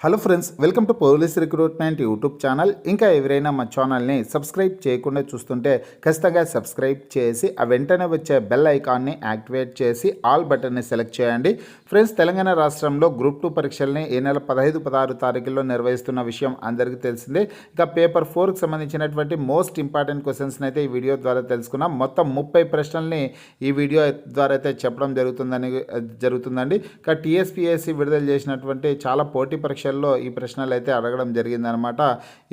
Hello friends, welcome to police recruitment YouTube channel. ఇంకా ఎవరైనా మా ఛానల్ని సబ్స్క్రైబ్ చేయకుండా చూస్తుంటే ఖచ్చితంగా సబ్స్క్రైబ్ చేసి ఆ వెంటనే వచ్చే బెల్ ఐకాన్ని యాక్టివేట్ చేసి ఆల్ బటన్ని సెలెక్ట్ చేయండి. ఫ్రెండ్స్, తెలంగాణ రాష్ట్రంలో గ్రూప్ 2 పరీక్షల్ని ఈ నెల 15, 16 తారీఖుల్లో నిర్వహిస్తున్న విషయం అందరికీ తెలిసిందే. ఇక పేపర్ 4కి సంబంధించినటువంటి మోస్ట్ ఇంపార్టెంట్ క్వశ్చన్స్ని అయితే ఈ వీడియో ద్వారా తెలుసుకున్నాం. మొత్తం 30 ప్రశ్నల్ని ఈ వీడియో ద్వారా అయితే చెప్పడం జరుగుతుందండి. ఇక టీఎస్పీఎస్సీ విడుదల చేసినటువంటి చాలా పోటీ పరీక్ష ఈ ప్రశ్నలు అయితే అడగడం జరిగిందనమాట.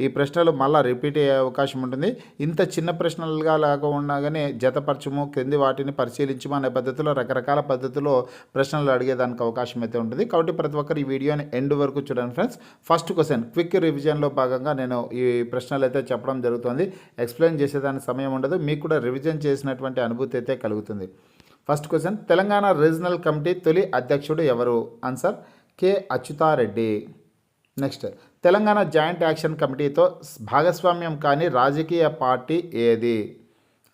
ఈ ప్రశ్నలు మళ్ళీ రిపీట్ అయ్యే అవకాశం ఉంటుంది. ఇంత చిన్న ప్రశ్నలుగా లేకుండా కానీ జతపరచము, క్రింది వాటిని పరిశీలించము అనే పద్ధతిలో రకరకాల పద్ధతిలో ప్రశ్నలు అడిగేదానికి అవకాశం అయితే ఉంటుంది. కాబట్టి ప్రతి ఒక్కరు ఈ వీడియోని ఎండ్ వరకు చూడండి ఫ్రెండ్స్. ఫస్ట్ క్వశ్చన్ క్విక్ రివిజన్లో భాగంగా నేను ఈ ప్రశ్నలు అయితే చెప్పడం జరుగుతుంది. ఎక్స్ప్లెయిన్ చేసేదానికి సమయం ఉండదు, మీకు కూడా రివిజన్ చేసినటువంటి అనుభూతి అయితే కలుగుతుంది. First question, Telangana regional committee తొలి అధ్యక్షుడు ఎవరు? Answer K Achyuta Reddy. Next, Telangana joint action కమిటీతో భాగస్వామ్యం కాని రాజకీయ పార్టీ ఏది?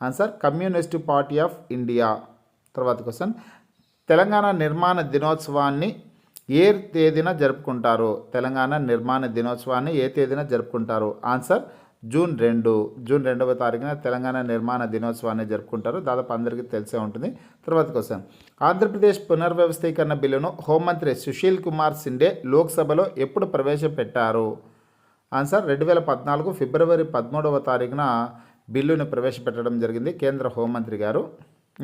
Answer Communist Party of India. తర్వాత క్వశ్చన్, తెలంగాణ నిర్మాణ దినోత్సవాన్ని ఏ తేదీన జరుపుకుంటారు? తెలంగాణ నిర్మాణ దినోత్సవాన్ని ఏ తేదీన జరుపుకుంటారు? ఆన్సర్ జూన్ 2వ తారీఖున తెలంగాణ నిర్మాణ దినోత్సవాన్ని జరుపుకుంటారు. దాదాపు అందరికీ తెలిసే ఉంటుంది. తర్వాత క్వశ్చన్, ఆంధ్రప్రదేశ్ పునర్వ్యవస్థీకరణ బిల్లును హోంమంత్రి సుశీల్ కుమార్ సిండే లోక్సభలో ఎప్పుడు ప్రవేశపెట్టారు? ఆన్సర్ 2014 ఫిబ్రవరి 13వ తారీఖున బిల్లును ప్రవేశపెట్టడం జరిగింది కేంద్ర హోంమంత్రి గారు.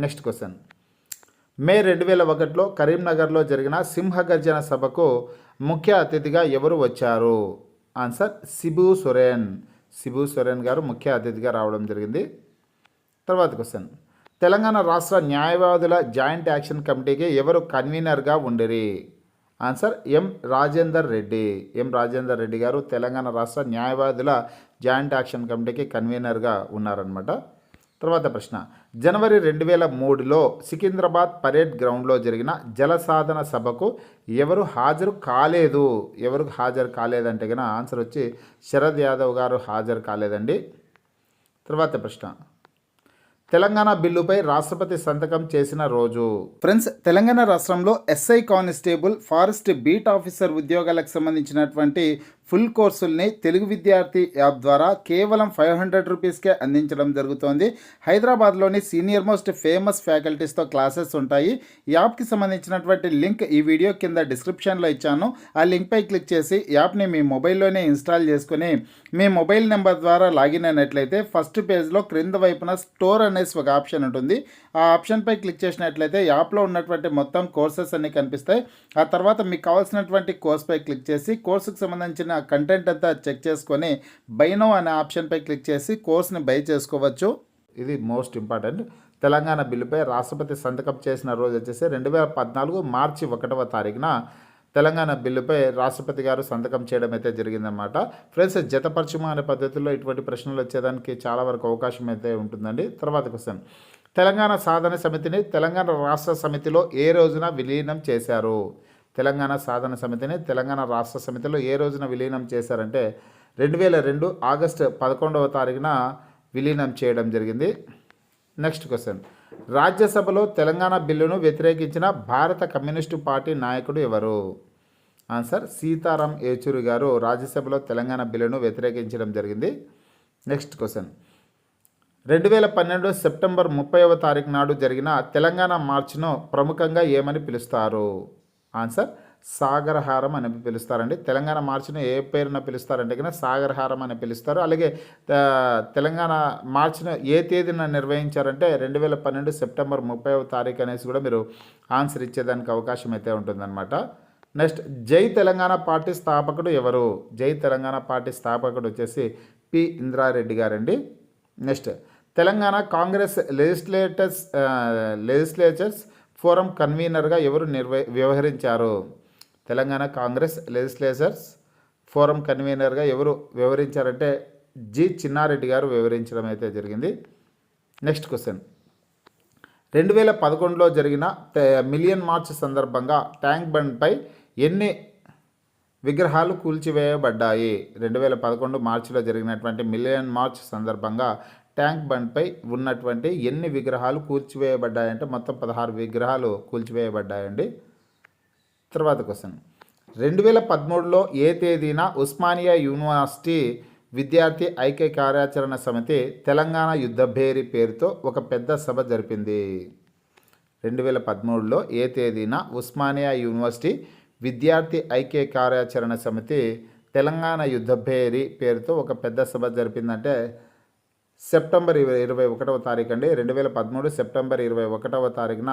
నెక్స్ట్ క్వశ్చన్, మే 2001లో కరీంనగర్లో జరిగిన సింహగర్జన సభకు ముఖ్య అతిథిగా ఎవరు వచ్చారు? ఆన్సర్ శిబు సోరెన్ గారు ముఖ్య అతిథిగా రావడం జరిగింది. తర్వాత క్వశ్చన్, తెలంగాణ రాష్ట్ర న్యాయవాదుల జాయింట్ యాక్షన్ కమిటీకి ఎవరు కన్వీనర్గా ఉండిరి? ఆన్సర్ ఎం రాజేందర్ రెడ్డి గారు తెలంగాణ రాష్ట్ర న్యాయవాదుల జాయింట్ యాక్షన్ కమిటీకి కన్వీనర్గా ఉన్నారనమాట. తర్వాత ప్రశ్న, జనవరి 2003లో సికింద్రాబాద్ పరేడ్ గ్రౌండ్లో జరిగిన జలసాధన సభకు ఎవరు హాజరు కాలేదంటే కనుక ఆన్సర్ వచ్చి శరద్ యాదవ్ గారు హాజరు కాలేదండి. తర్వాత ప్రశ్న, తెలంగాణ బిల్లుపై రాష్ట్రపతి సంతకం చేసిన రోజు? ఫ్రెండ్స్, తెలంగాణ రాష్ట్రంలో SI constable, forest beat officer ఉద్యోగాలకు సంబంధించినటువంటి ఫుల్ కోర్సుల్ని తెలుగు విద్యార్థి యాప్ ద్వారా కేవలం 500 రూపీస్కే అందించడం జరుగుతోంది. హైదరాబాద్లోని సీనియర్ మోస్ట్ ఫేమస్ ఫ్యాకల్టీస్తో క్లాసెస్ ఉంటాయి. యాప్కి సంబంధించినటువంటి లింక్ ఈ వీడియో కింద డిస్క్రిప్షన్లో ఇచ్చాను. ఆ లింక్పై క్లిక్ చేసి యాప్ని మీ మొబైల్లోనే ఇన్స్టాల్ చేసుకుని మీ మొబైల్ నెంబర్ ద్వారా లాగిన్ అయినట్లయితే ఫస్ట్ పేజ్లో క్రింద వైపున స్టోర్ అనేసి ఒక ఆప్షన్ ఉంటుంది. ఆ ఆప్షన్పై క్లిక్ చేసినట్లయితే యాప్లో ఉన్నటువంటి మొత్తం కోర్సెస్ అన్నీ కనిపిస్తాయి. ఆ తర్వాత మీకు కావాల్సినటువంటి కోర్స్పై క్లిక్ చేసి కోర్సుకు సంబంధించిన కంటెంట్ అంతా చెక్ చేసుకొని బై నౌ అనే ఆప్షన్పై క్లిక్ చేసి కోర్స్ని బై చేసుకోవచ్చు. ఇది మోస్ట్ ఇంపార్టెంట్. తెలంగాణ బిల్లుపై రాష్ట్రపతి సంతకం చేసిన రోజు వచ్చేసి 2014 మార్చి 1వ తారీఖున తెలంగాణ బిల్లుపై రాష్ట్రపతి గారు సంతకం చేయడం అయితే జరిగిందన్నమాట. ఫ్రెండ్స్, జతపరచుమ అనే పద్ధతిలో ఇటువంటి ప్రశ్నలు వచ్చేదానికి చాలా వరకు అవకాశం అయితే ఉంటుందండి. తర్వాత క్వశ్చన్, తెలంగాణ సాధన సమితిని తెలంగాణ రాష్ట్ర సమితిలో ఏ రోజున విలీనం చేశారు? తెలంగాణ సాధన సమితిని తెలంగాణ రాష్ట్ర సమితిలో ఏ రోజున విలీనం చేశారంటే 2002 ఆగస్టు 11వ తారీఖున విలీనం చేయడం జరిగింది. నెక్స్ట్ క్వశ్చన్, రాజ్యసభలో తెలంగాణ బిల్లును వ్యతిరేకించిన భారత కమ్యూనిస్టు పార్టీ నాయకుడు ఎవరు? ఆన్సర్ సీతారాం యేచూరి గారు రాజ్యసభలో తెలంగాణ బిల్లును వ్యతిరేకించడం జరిగింది. నెక్స్ట్ క్వశ్చన్, 2012 సెప్టెంబర్ 30వ తారీఖు నాడు జరిగిన తెలంగాణ మార్చ్ను ప్రముఖంగా ఏమని పిలుస్తారు? ఆన్సర్ సాగరహారం అని పిలుస్తారండి. తెలంగాణ మార్చిని ఏ పేరున పిలుస్తారంటే కనుక సాగరహారం అని పిలుస్తారు. అలాగే తెలంగాణ మార్చిను ఏ తేదీన నిర్వహించారంటే 2012 సెప్టెంబర్ 30వ తారీఖు అనేసి కూడా మీరు ఆన్సర్ ఇచ్చేదానికి అవకాశం అయితే ఉంటుందన్నమాట. నెక్స్ట్, జై తెలంగాణ పార్టీ స్థాపకుడు ఎవరు? జై తెలంగాణ పార్టీ స్థాపకుడు వచ్చేసి పి ఇంద్రారెడ్డి గారండి. Next, Telangana Congress legislatures forum కన్వీనర్గా ఎవరు వ్యవహరించారు? తెలంగాణ కాంగ్రెస్ లెజిస్లేచర్స్ ఫోరం కన్వీనర్గా ఎవరు వ్యవహరించారంటే జి చిన్నారెడ్డి గారు వ్యవహరించడం అయితే జరిగింది. నెక్స్ట్ క్వశ్చన్, 2011లో జరిగిన మిలియన్ మార్చ్ సందర్భంగా ట్యాంక్ బండ్పై ఎన్ని విగ్రహాలు కూల్చివేయబడ్డాయి? 2011 మార్చిలో జరిగినటువంటి మిలియన్ మార్చ్ సందర్భంగా ట్యాంక్ బండ్పై ఉన్నటువంటి ఎన్ని విగ్రహాలు కూల్చివేయబడ్డాయంటే మొత్తం 16 విగ్రహాలు కూల్చివేయబడ్డాయండి. తర్వాత క్వశ్చన్, 2013లో ఏ తేదీన ఉస్మానియా యూనివర్సిటీ విద్యార్థి ఐక్య కార్యాచరణ సమితి తెలంగాణ యుద్ధ భేరి పేరుతో ఒక పెద్ద సభ జరిపింది? 2013లో ఏ తేదీన ఉస్మానియా యూనివర్సిటీ విద్యార్థి ఐక్య కార్యాచరణ సమితి తెలంగాణ యుద్ధ భేరి పేరుతో ఒక పెద్ద సభ జరిపిందంటే సెప్టెంబర్ 21వ తారీఖు అండి. 2013 సెప్టెంబర్ 21వ తారీఖున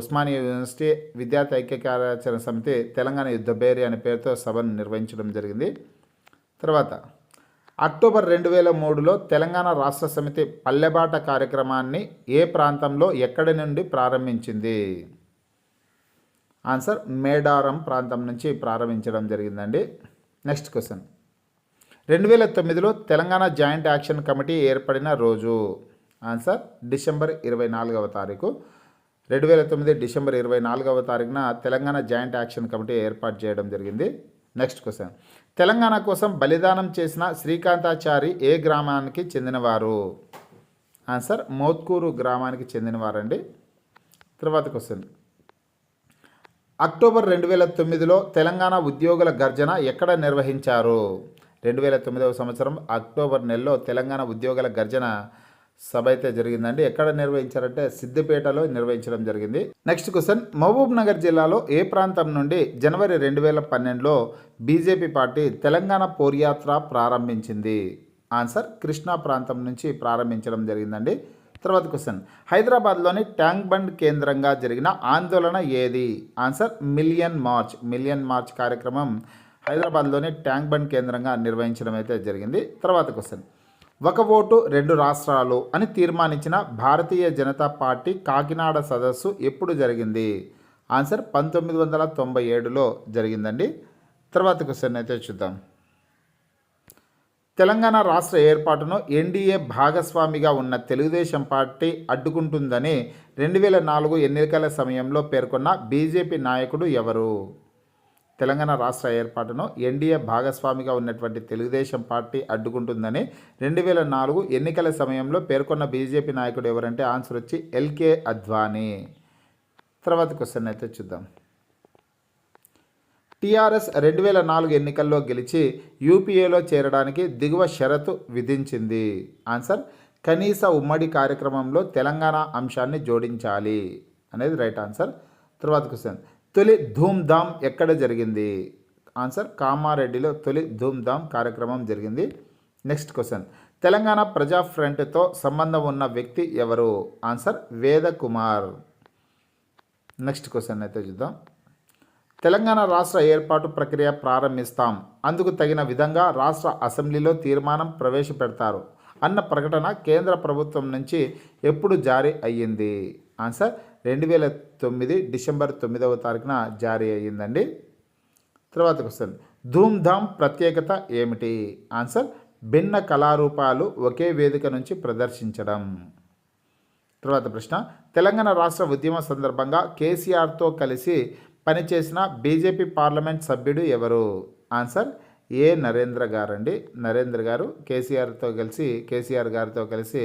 ఉస్మానియా యూనివర్సిటీ విద్యార్థి ఐక్య కార్యాచరణ సమితి తెలంగాణ యుద్ధ భేరి అనే పేరుతో సభను నిర్వహించడం జరిగింది. తర్వాత అక్టోబర్ 2003లో తెలంగాణ రాష్ట్ర సమితి పల్లెబాట కార్యక్రమాన్ని ఏ ప్రాంతంలో ఎక్కడి నుండి ప్రారంభించింది? ఆన్సర్ మేడారం ప్రాంతం నుంచి ప్రారంభించడం జరిగిందండి. నెక్స్ట్ క్వశ్చన్, 2009లో తెలంగాణ జాయింట్ యాక్షన్ కమిటీ ఏర్పడిన రోజు? ఆన్సర్ డిసెంబర్ 24వ తారీఖు. 2009 డిసెంబర్ 24వ తారీఖున తెలంగాణ జాయింట్ యాక్షన్ కమిటీ ఏర్పాటు చేయడం జరిగింది. నెక్స్ట్ క్వశ్చన్, తెలంగాణ కోసం బలిదానం చేసిన శ్రీకాంతాచారి ఏ గ్రామానికి చెందినవారు? ఆన్సర్ మోత్కూరు గ్రామానికి చెందినవారండి. తర్వాత క్వశ్చన్, అక్టోబర్ 2009లో తెలంగాణ ఉద్యోగుల గర్జన ఎక్కడ నిర్వహించారు? 2009వ సంవత్సరం అక్టోబర్ నెలలో తెలంగాణ ఉద్యోగుల గర్జన సభ అయితే జరిగిందండి. ఎక్కడ నిర్వహించారంటే సిద్దిపేటలో నిర్వహించడం జరిగింది. నెక్స్ట్ క్వశ్చన్, మహబూబ్ నగర్ జిల్లాలో ఏ ప్రాంతం నుండి జనవరి 2012లో బీజేపీ పార్టీ తెలంగాణ పోర్యాత్ర ప్రారంభించింది? ఆన్సర్ కృష్ణా ప్రాంతం నుంచి ప్రారంభించడం జరిగిందండి. తర్వాత క్వశ్చన్, హైదరాబాద్లోని ట్యాంక్ బండ్ కేంద్రంగా జరిగిన ఆందోళన ఏది? ఆన్సర్ మిలియన్ మార్చ్ కార్యక్రమం హైదరాబాద్లోని ట్యాంక్ బండ్ కేంద్రంగా నిర్వహించడం అయితే జరిగింది. తర్వాత క్వశ్చన్, ఒక ఓటు రెండు రాష్ట్రాలు అని తీర్మానించిన భారతీయ జనతా పార్టీ కాకినాడ సదస్సు ఎప్పుడు జరిగింది? ఆన్సర్ 1997లో జరిగిందండి. తర్వాత క్వశ్చన్ అయితే చూద్దాం. తెలంగాణ రాష్ట్ర ఏర్పాటును ఎన్డీఏ భాగస్వామిగా ఉన్న తెలుగుదేశం పార్టీ అడ్డుకుంటుందని 2004 ఎన్నికల సమయంలో పేర్కొన్న బీజేపీ నాయకుడు ఎవరు? తెలంగాణ రాష్ట్ర ఏర్పాటును ఎన్డీఏ భాగస్వామిగా ఉన్నటువంటి తెలుగుదేశం పార్టీ అడ్డుకుంటుందని 2004 ఎన్నికల సమయంలో పేర్కొన్న బీజేపీ నాయకుడు ఎవరంటే ఆన్సర్ వచ్చి ఎల్కే అద్వానీ. తర్వాత క్వశ్చన్ అయితే చూద్దాం. టీఆర్ఎస్ 2004 ఎన్నికల్లో గెలిచి యూపీఏలో చేరడానికి దిగువ షరతు విధించింది. ఆన్సర్ కనీస ఉమ్మడి కార్యక్రమంలో తెలంగాణ అంశాన్ని జోడించాలి అనేది రైట్ ఆన్సర్. తర్వాత క్వశ్చన్, తొలి ధూమ్ధామ్ ఎక్కడ జరిగింది? ఆన్సర్ కామారెడ్డిలో తొలి ధూమ్ధామ్ కార్యక్రమం జరిగింది. నెక్స్ట్ క్వశ్చన్, తెలంగాణ ప్రజా ఫ్రంట్తో సంబంధం ఉన్న వ్యక్తి ఎవరు? ఆన్సర్ వేద కుమార్. నెక్స్ట్ క్వశ్చన్ అయితే చూద్దాం. తెలంగాణ రాష్ట్ర ఏర్పాటు ప్రక్రియ ప్రారంభిస్తాం, అందుకు తగిన విధంగా రాష్ట్ర అసెంబ్లీలో తీర్మానం ప్రవేశపెడతారు అన్న ప్రకటన కేంద్ర ప్రభుత్వం నుంచి ఎప్పుడు జారీ అయ్యింది? ఆన్సర్ 2009 డిసెంబర్ 9వ తారీఖున జారీ అయ్యిందండి. తర్వాత క్వశ్చన్, ధూమ్ధామ్ ప్రత్యేకత ఏమిటి? ఆన్సర్ భిన్న కళారూపాలు ఒకే వేదిక నుంచి ప్రదర్శించడం. తర్వాత ప్రశ్న, తెలంగాణ రాష్ట్ర ఉద్యమ సందర్భంగా కేసీఆర్తో కలిసి పనిచేసిన బీజేపీ పార్లమెంట్ సభ్యుడు ఎవరు? ఆన్సర్ ఏ నరేంద్ర గారు అండి. నరేంద్ర గారు కేసీఆర్ గారితో కలిసి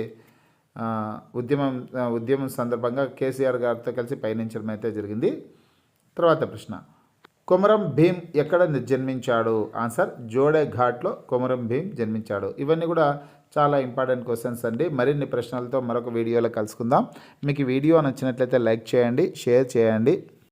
ఉద్యమం సందర్భంగా కేసీఆర్ గారితో కలిసి పయనించడం అయితే జరిగింది. తర్వాత ప్రశ్న, కొమరం భీం ఎక్కడ జన్మించాడు? ఆన్సర్ జోడే ఘాట్లో కొమరం భీం జన్మించాడు. ఇవన్నీ కూడా చాలా ఇంపార్టెంట్ క్వశ్చన్స్ అండి. మరిన్ని ప్రశ్నలతో మరొక వీడియోలో కలుసుకుందాం. మీకు ఈ వీడియో నచ్చినట్లయితే లైక్ చేయండి, షేర్ చేయండి.